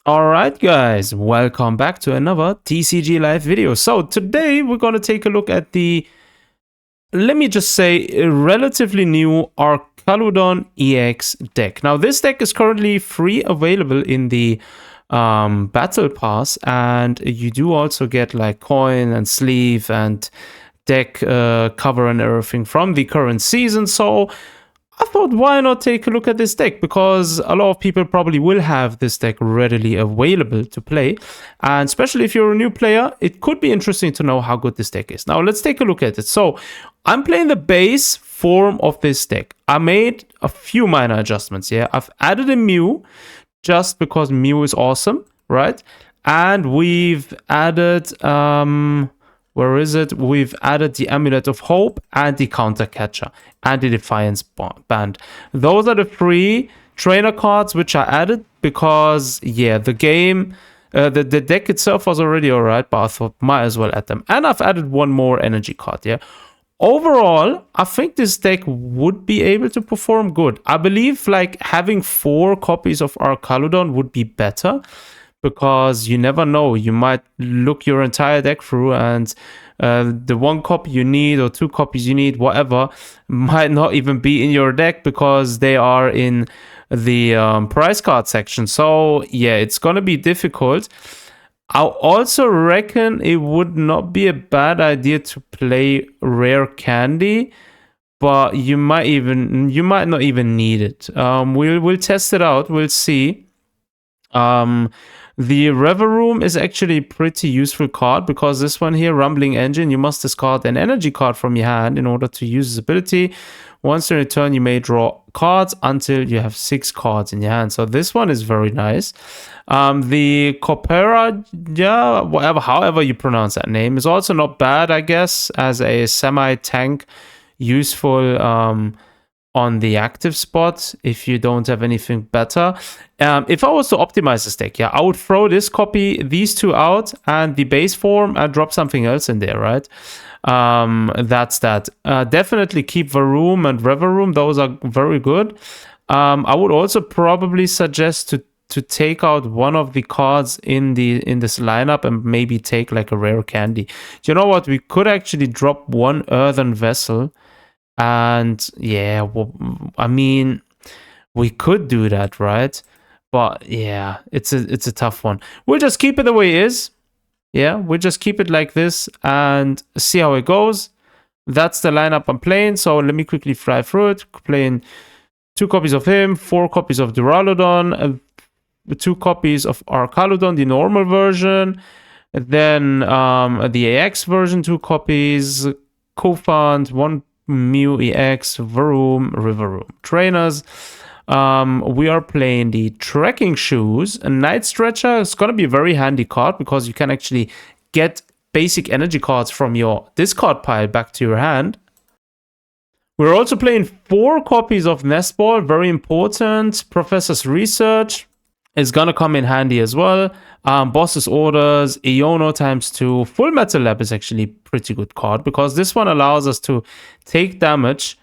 Alright guys, welcome back to another TCG live video. So today we're going to take a look at the, let me just say, a relatively new Archaludon EX deck. Now this deck is currently free available in the Battle Pass, and you do also get like coin and sleeve and deck cover and everything from the current season. So I thought, why not take a look at this deck? Because a lot of people probably will have this deck readily available to play. And especially if you're a new player, it could be interesting to know how good this deck is. Now, let's take a look at it. So, I'm playing the base form of this deck. I made a few minor adjustments here. I've added a Mew, just because Mew is awesome, right? And we've added... where is it? We've added the Amulet of Hope and the Counter Catcher and the Defiance Band. Those are the three trainer cards which I added because, yeah, the game, the deck itself was already alright, but I thought might as well add them. And I've added one more energy card, yeah. Overall, I think this deck would be able to perform good. I believe like having 4 copies of Archaludon would be better, because you never know, you might look your entire deck through and the 1 copy you need or 2 copies you need, whatever, might not even be in your deck because they are in the prize card section. So yeah, it's gonna be difficult. I also reckon it would not be a bad idea to play Rare Candy, but you might not even need it. We'll test it out, we'll see. The Rever Room is actually a pretty useful card because this one here, Rumbling Engine, you must discard an energy card from your hand in order to use this ability. Once in return, you may draw cards until you have 6 cards in your hand. So this one is very nice. The Copera, yeah, however you pronounce that name, is also not bad, I guess, as a semi-tank, useful on the active spot if you don't have anything better. If I was to optimize this deck, yeah, I would throw this copy, these 2 out, and the base form, and drop something else in there, right? That's that. Definitely keep Varoom and Rever Room. Those are very good. I would also probably suggest to take out one of the cards in this lineup and maybe take like a Rare Candy. You know what? We could actually drop 1 Earthen Vessel. And yeah, well, I mean, we could do that, right? But yeah, it's a tough one. We'll just keep it the way it is. Yeah, we'll just keep it like this and see how it goes. That's the lineup I'm playing. So let me quickly fly through it. Playing 2 copies of him, 4 copies of Duraludon, 2 copies of Archaludon, the normal version. Then the AX version, 2 copies. Kofand, 1 Mew EX, Varoom, Riveroom. Trainers. We are playing the Trekking Shoes. A Night Stretcher is going to be a very handy card because you can actually get basic energy cards from your discard pile back to your hand. We're also playing 4 copies of Nest Ball, very important. Professor's Research is going to come in handy as well. Boss's Orders, Iono ×2. Full Metal Lab is actually a pretty good card because this one allows us to take damage,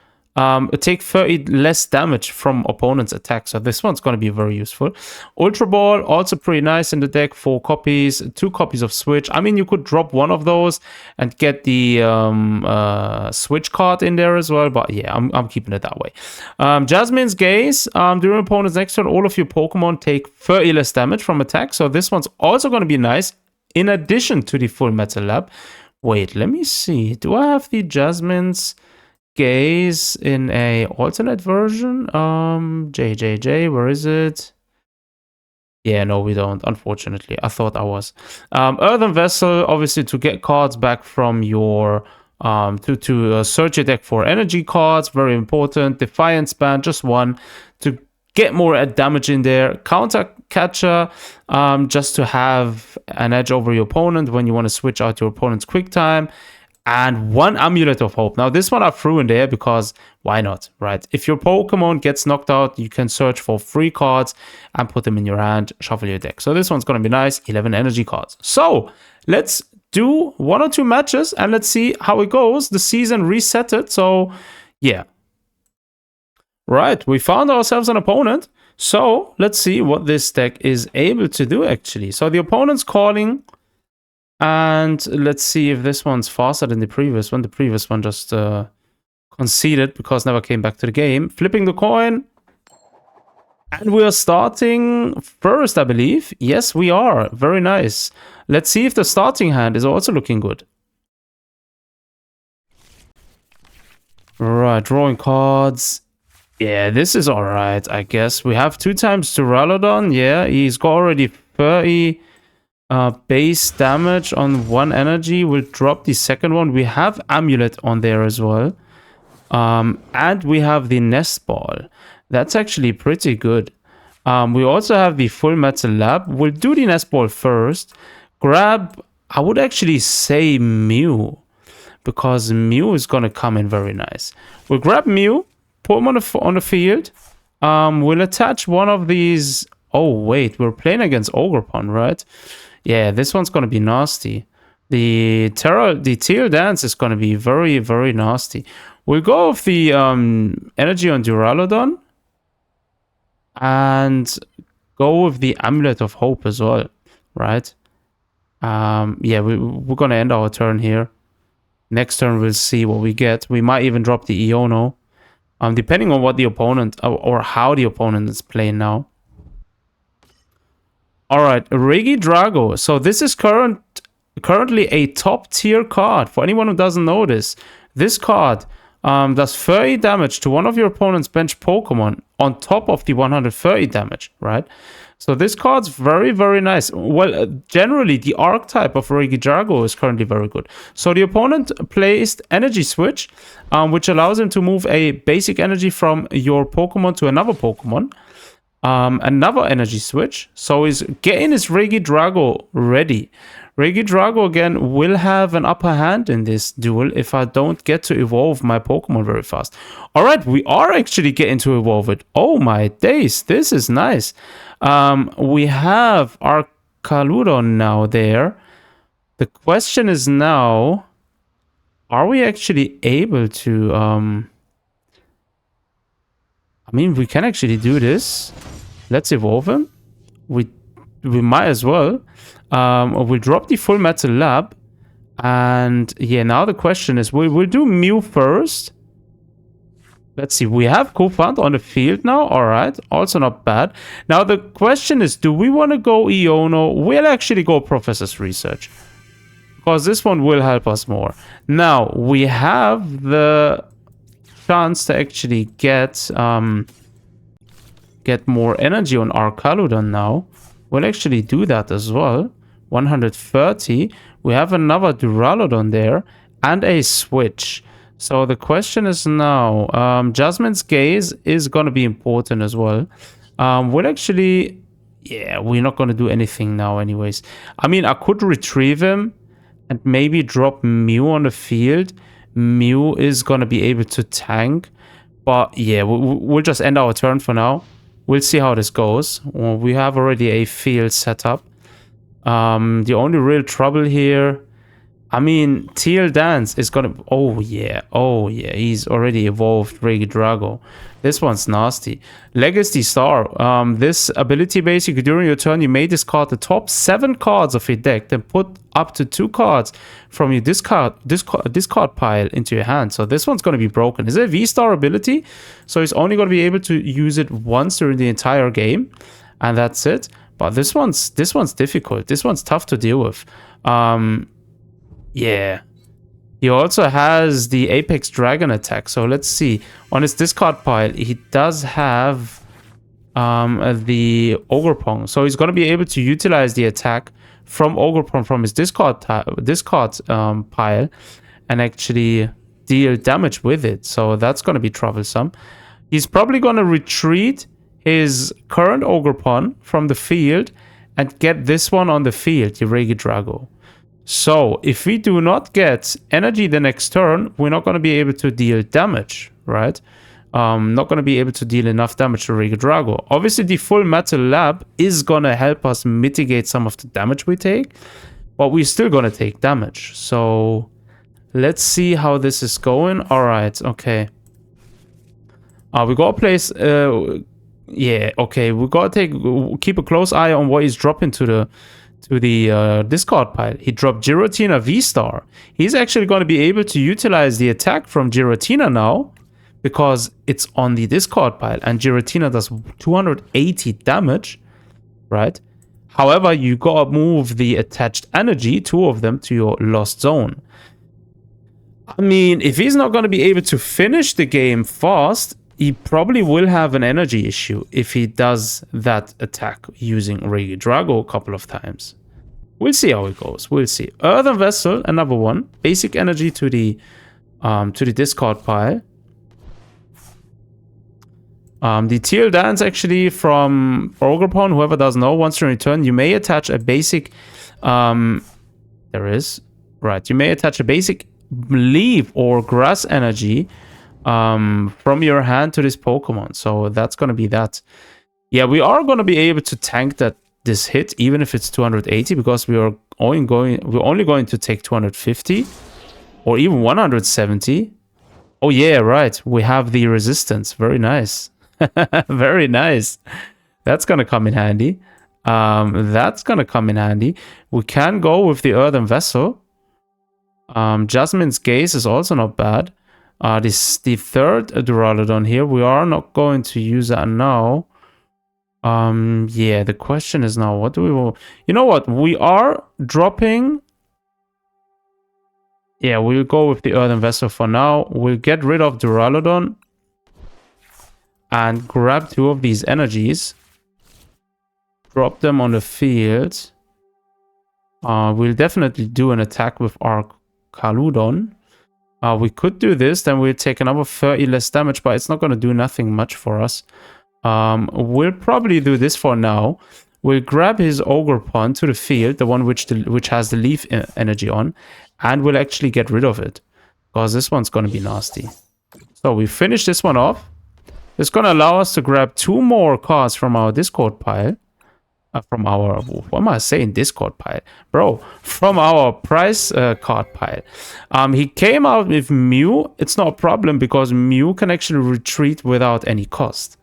take 30 less damage from opponent's attack. So this one's going to be very useful. Ultra Ball, also pretty nice in the deck. 4 copies, 2 copies of Switch. I mean, you could drop one of those and get the Switch card in there as well. But yeah, I'm keeping it that way. Jasmine's Gaze. During opponent's next turn, all of your Pokemon take 30 less damage from attack. So this one's also going to be nice in addition to the Full Metal Lab. Wait, let me see. Do I have the Jasmine's Gaze in a alternate version? JJJ, where is it? Yeah, no, we don't, unfortunately. I thought I was. Earthen Vessel, obviously to get cards back from your to search your deck for energy cards, very important. Defiance Band, just 1 to get more damage in there. Counter Catcher, just to have an edge over your opponent when you want to switch out your opponent's quick time. And 1 Amulet of Hope. Now, this one I threw in there because why not, right? If your Pokemon gets knocked out, you can search for 3 cards and put them in your hand, shuffle your deck. So this one's going to be nice, 11 energy cards. So let's do 1 or 2 matches and let's see how it goes. The season resetted, so yeah. Right, we found ourselves an opponent. So let's see what this deck is able to do actually. So the opponent's calling, and let's see if this one's faster than the previous one. The previous one just conceded because never came back to the game. Flipping the coin. And we are starting first, I believe. Yes, we are. Very nice. Let's see if the starting hand is also looking good. Right, drawing cards. Yeah, this is alright, I guess. We have 2 times Archaludon. Yeah, he's got already 30 base damage on 1 energy. We'll drop the second one. We have Amulet on there as well. And we have the Nest Ball. That's actually pretty good. We also have the Full Metal Lab. We'll do the Nest Ball first. Grab, I would actually say Mew, because Mew is going to come in very nice. We'll grab Mew, put him on the field. We'll attach one of these. Oh, wait, we're playing against Ogerpon, right? Yeah, this one's going to be nasty. The Teal Dance is going to be very, very nasty. We'll go with the energy on Duraludon and go with the Amulet of Hope as well, right? Yeah, we're going to end our turn here. Next turn, we'll see what we get. We might even drop the Iono, depending on what the opponent or how the opponent is playing now. All right, Regidrago. So this is currently a top tier card. For anyone who doesn't know this card does 30 damage to one of your opponent's bench Pokemon on top of the 130 damage, right? So this card's very, very nice. Well, generally, the archetype of Regidrago is currently very good. So the opponent placed Energy Switch, which allows him to move a basic energy from your Pokemon to another Pokemon. Another Energy Switch. So he's getting his Regidrago ready. Regidrago, again, will have an upper hand in this duel if I don't get to evolve my Pokemon very fast. All right, we are actually getting to evolve it. Oh my days, this is nice. We have Archaludon now there. The question is now, are we actually able to... I mean, we can actually do this. Let's evolve him. We might as well. We'll drop the Full Metal Lab. And yeah, now the question is, we'll do Mew first. Let's see, we have Kofant on the field now. All right, also not bad. Now the question is, do we want to go Iono? We'll actually go Professor's Research, because this one will help us more. Now, we have the chance to actually get more energy on Archaludon now. We'll actually do that as well. 130. We have another Duraludon there and a switch. So the question is now, Jasmine's Gaze is going to be important as well. We'll actually... Yeah, we're not going to do anything now anyways. I mean, I could retrieve him and maybe drop Mew on the field. Mew is going to be able to tank. But yeah, we'll just end our turn for now. We'll see how this goes. Well, we have already a field set up. The only real trouble here... I mean, Teal Dance is gonna... Oh yeah, he's already evolved Regidrago. This one's nasty. Legacy Star. This ability, basically, during your turn, you may discard the top 7 cards of your deck, then put up to 2 cards from your discard pile into your hand. So this one's gonna be broken. It's a V-Star ability, so he's only gonna be able to use it once during the entire game, and that's it. But this one's difficult. This one's tough to deal with. Yeah. He also has the Apex Dragon attack. So let's see. On his discard pile, he does have the Ogerpon. So he's going to be able to utilize the attack from Ogerpon from his discard pile and actually deal damage with it. So that's going to be troublesome. He's probably going to retreat his current Ogerpon from the field and get this one on the field, the Regidrago. So, if we do not get energy the next turn, we're not going to be able to deal damage, right? Not going to be able to deal enough damage to Regidrago. Obviously, the Full Metal Lab is going to help us mitigate some of the damage we take, but we're still going to take damage. So, let's see how this is going. All right, okay. We got to place Yeah, okay. We gotta keep a close eye on what he's dropping to the discard pile. He dropped Giratina V-Star. He's actually going to be able to utilize the attack from Giratina now because it's on the discard pile and Giratina does 280 damage, right? However, you gotta move the attached energy, 2 of them, to your lost zone. I mean, if he's not going to be able to finish the game fast, he probably will have an energy issue if he does that attack using Regidrago a couple of times. We'll see how it goes. We'll see. Earthen Vessel, another one. Basic energy to the discard pile. The Teal Dance actually from Ogerpon, whoever doesn't know, once in return, you may attach a basic... there is. Right. You may attach a basic leaf or grass energy from your hand to this Pokemon. So that's going to be that. Yeah, we are going to be able to tank this hit, even if it's 280, because we're only going to take 250 or even 170. Oh yeah, right. We have the resistance. Very nice. Very nice. That's going to come in handy. That's going to come in handy. We can go with the Earthen Vessel. Jasmine's Gaze is also not bad. This the third Duraludon here. We are not going to use that now. Yeah, the question is now, what do we want? You know what? We are dropping... Yeah, we'll go with the Earthen Vessel for now. We'll get rid of Duraludon and grab 2 of these energies. Drop them on the field. We'll definitely do an attack with Archaludon. We could do this, then we'll take another 30 less damage, but it's not going to do nothing much for us. We'll probably do this for now. We'll grab his Ogerpon to the field, the one which has the leaf energy on, and we'll actually get rid of it, because this one's going to be nasty. So we finish this one off. It's going to allow us to grab 2 more cards from our discard pile. From our, what am I saying, discard pile? Bro, from our prize card pile. He came out with Mew. It's not a problem because Mew can actually retreat without any cost.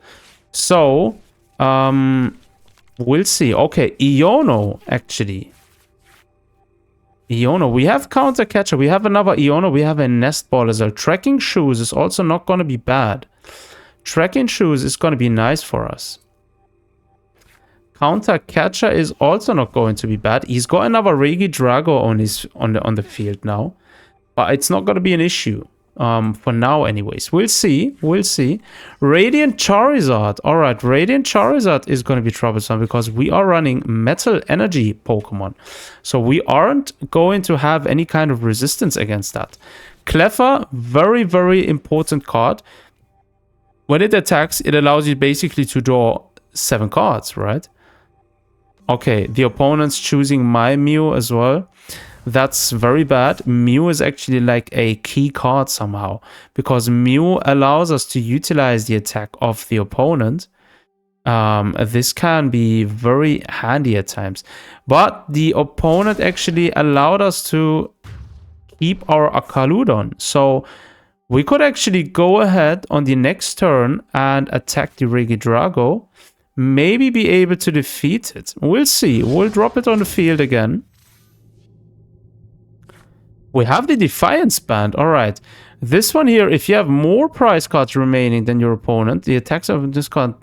So, we'll see. Okay, Iono, actually. Iono, we have Counter Catcher. We have another Iono. We have a Nest Ball as well. Trekking Shoes is also not going to be bad. Trekking Shoes is going to be nice for us. Counter Catcher is also not going to be bad. He's got another Regidrago on the field now, but it's not going to be an issue for now, anyways. We'll see. We'll see. Radiant Charizard. All right, Radiant Charizard is going to be troublesome because we are running Metal Energy Pokemon, so we aren't going to have any kind of resistance against that. Cleffa, very, very important card. When it attacks, it allows you basically to draw 7 cards, right? Okay, the opponent's choosing my Mew as well. That's very bad. Mew is actually like a key card somehow, because Mew allows us to utilize the attack of the opponent. This can be very handy at times. But the opponent actually allowed us to keep our Archaludon. So we could actually go ahead on the next turn and attack the Regidrago. Maybe be able to defeat it. We'll see. We'll drop it on the field again. We have the Defiance Band. Alright. This one here, if you have more prize cards remaining than your opponent, the attacks of this card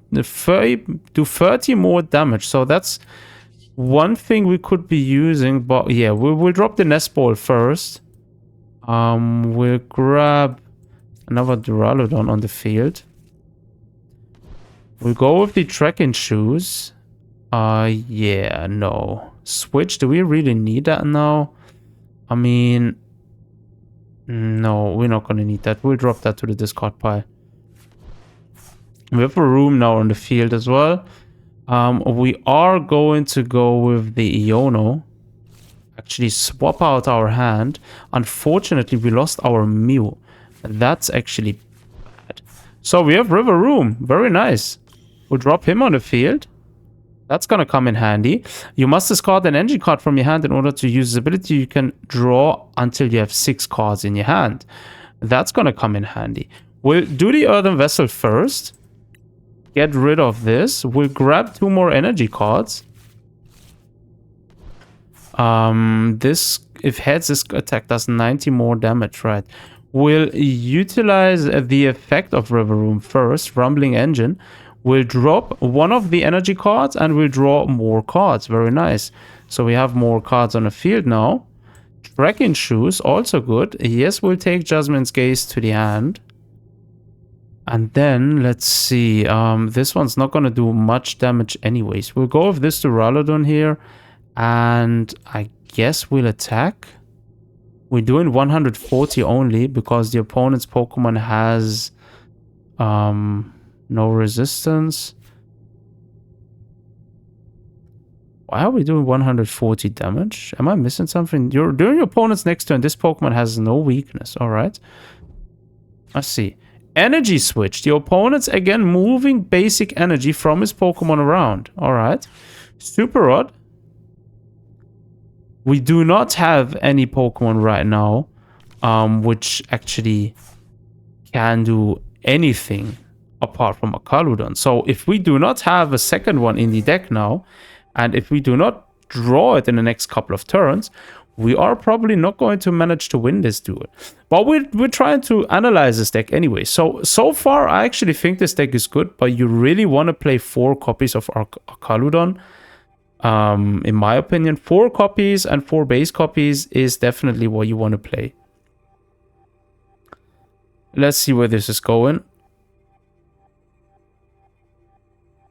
do 30 more damage. So that's one thing we could be using. But yeah, we'll drop the Nest Ball first. We'll grab another Duraludon on the field. We'll go with the Trekking Shoes. Yeah, no. Switch, do we really need that now? I mean, no, we're not going to need that. We'll drop that to the discard pile. We have a room now on the field as well. We are going to go with the Iono. Actually, swap out our hand. Unfortunately, we lost our Mew. That's actually bad. So we have River Room. Very nice. We'll drop him on the field. That's going to come in handy. You must discard an energy card from your hand in order to use this ability. You can draw until you have 6 cards in your hand. That's going to come in handy. We'll do the Earthen Vessel first. get rid of this. We'll grab 2 more energy cards. This, if heads, this attack does 90 more damage, right? We'll utilize the effect of River Room first, Rumbling Engine. We'll drop one of the energy cards and we'll draw more cards. Very nice. So we have more cards on the field now. Trekking Shoes, also good. Yes, we'll take Jasmine's Gaze to the hand. And then, let's see. This one's not going to do much damage anyways. We'll go with this to Archaludon here. And I guess we'll attack. We're doing 140 only because the opponent's Pokemon has no resistance. Why are we doing 140 damage? Am I missing something? During your opponent's next turn, this Pokemon has no weakness. Alright. Let's see. Energy switch. The opponent's again moving basic energy from his Pokemon around. Alright. Super odd. We do not have any Pokemon right now which actually can do anything apart from Archaludon. So if we do not have a second one in the deck now, and if we do not draw it in the next couple of turns, we are probably not going to manage to win this duel. But we're trying to analyze this deck anyway. So far, I actually think this deck is good, but you really want to play 4 copies of Archaludon. In my opinion, 4 copies and 4 base copies is definitely what you want to play. Let's see where this is going.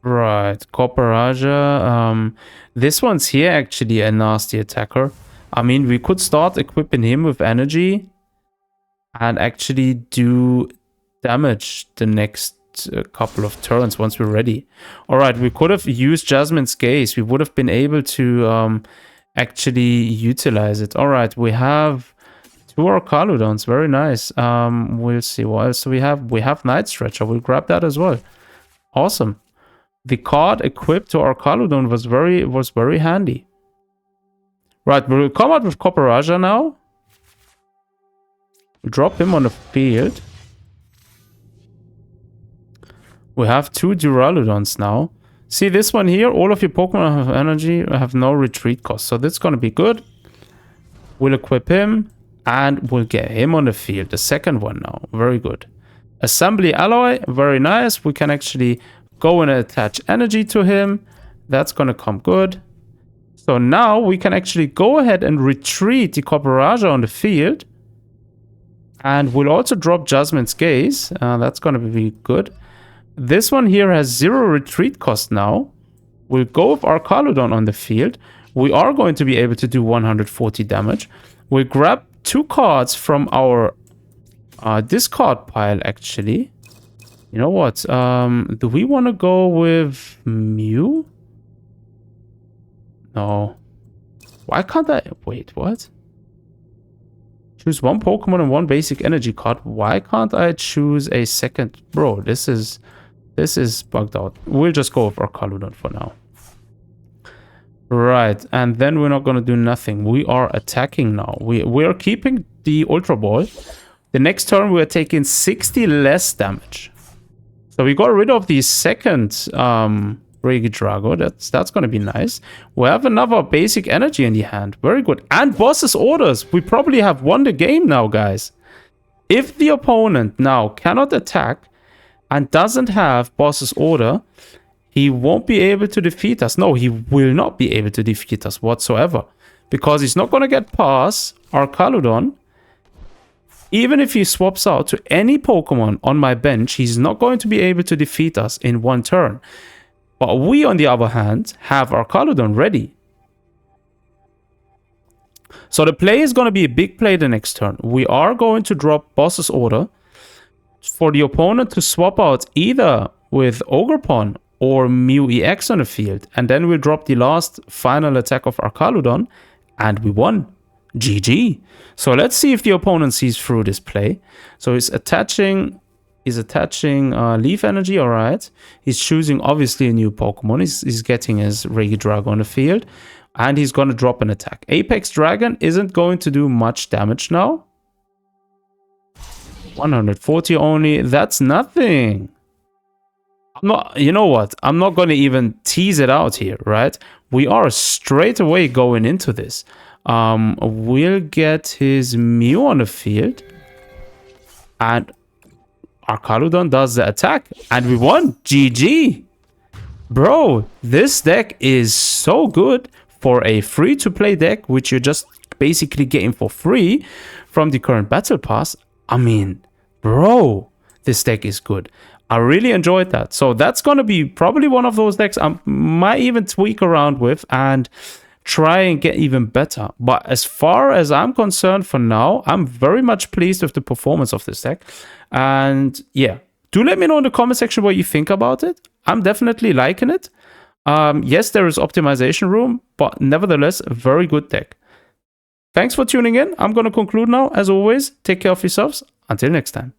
Right, Copperajah. This one's here actually a nasty attacker. I mean, we could start equipping him with energy and actually do damage the next couple of turns once we're ready. Alright, we could have used Jasmine's Gaze. We would have been able to actually utilize it. Alright, we have 2 Archaludons. Very nice. We'll see what else we have. We have Night Stretcher. We'll grab that as well. Awesome. The card equipped to Archaludon was very handy. Right, we'll come out with Copperajah now. We'll drop him on the field. We have 2 Duraludons now. See this one here? All of your Pokemon have energy, have no retreat cost. So that's going to be good. We'll equip him. And we'll get him on the field. The second one now. Very good. Assembly Alloy. Very nice. We can actually go and attach energy to him. That's going to come good. So now we can actually go ahead and retreat the Copperajah on the field. And we'll also drop Jasmine's Gaze. That's going to be good. This one here has 0 retreat cost now. We'll go with Archaludon on the field. We are going to be able to do 140 damage. We'll grab 2 cards from our discard pile, actually. You know what? Do we want to go with Mew? No. Why can't I... Wait, what? Choose 1 Pokemon and 1 basic energy card. Why can't I choose a second? Bro, this is bugged out. We'll just go with Archaludon for now. Right, and then we're not going to do nothing. We are attacking now. We are keeping the Ultra Ball. The next turn we are taking 60 less damage. So we got rid of the second Regidrago. That's going to be nice. We have another basic energy in the hand. Very good. And boss's orders. We probably have won the game now, guys. If the opponent now cannot attack and doesn't have boss's order, he won't be able to defeat us. No, he will not be able to defeat us whatsoever. Because he's not going to get past Archaludon. Even if he swaps out to any Pokemon on my bench, he's not going to be able to defeat us in 1 turn. But we, on the other hand, have Archaludon ready. So the play is going to be a big play the next turn. We are going to drop boss's order for the opponent to swap out either with Ogerpon or Mew EX on the field. And then we'll drop the last final attack of Archaludon. And we won. GG. So let's see if the opponent sees through this play. So he's attaching Leaf Energy. All right. He's choosing obviously a new Pokemon. He's getting his Regidrago on the field. And he's going to drop an attack. Apex Dragon isn't going to do much damage now. 140 only. That's nothing. You know what? I'm not going to even tease it out here, right? We are straight away going into this. We'll get his Mew on the field. And Archaludon does the attack. And we won. GG. Bro, this deck is so good for a free-to-play deck, which you're just basically getting for free from the current Battle Pass. I mean, bro, this deck is good. I really enjoyed that. So that's going to be probably one of those decks I might even tweak around with and try and get even better. But as far as I'm concerned for now, I'm very much pleased with the performance of this deck. And yeah, do let me know in the comment section what you think about it. I'm definitely liking it. Yes, there is optimization room, but nevertheless, a very good deck. Thanks for tuning in. I'm going to conclude now. As always, take care of yourselves. Until next time.